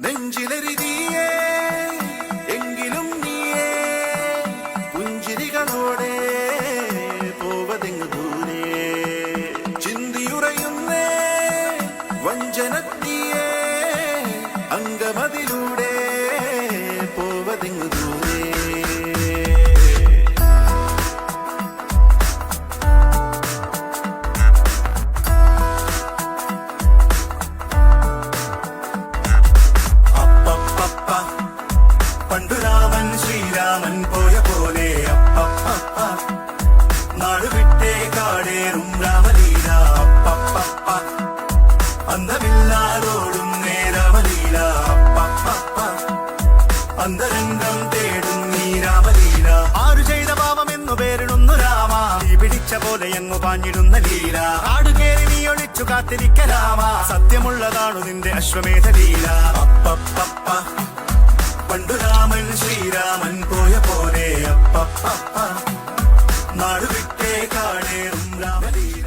നെഞ്ചിലെരിതിയേ എങ്കിലും നീയേ പുഞ്ചിരികളോടെ പോവതെങ്ങു ദൂരെ ചിന്തിയുറയുന്നേ വഞ്ചനത്തിയേ അങ്കമതിലൂടെ പോവതെങ്ങു ദൂരെ പണ്ടുരാമൻ ശ്രീരാമൻ പോയ പോലെ അപ്പപ്പ നാട് വിട്ടേ കാടേറും രാമലീല അപ്പപ്പ അന്തമില്ലാതോടും നേരാമലീല അപ്പപ്പ അന്തരംഗം തേടും നീ രാമലീല ആരു ചെയ്ത പാപമെന്നു പേരിടുന്നു രാമ തീ പിടിച്ച പോലെ എങ്ങു പാഞ്ഞിടുന്ന ലീല ആടുകേറി നീ ഒളിച്ചു കാത്തിരിക്ക രാമ സത്യമുള്ളതാണു നിന്റെ അശ്വമേധ ലീല അപ്പപ്പ പണ്ടുരാമൻ ശ്രീരാമൻ പോയ പോലെ അപ്പപ്പ നാട് വിട്ടേ കാടേറും രാമലീല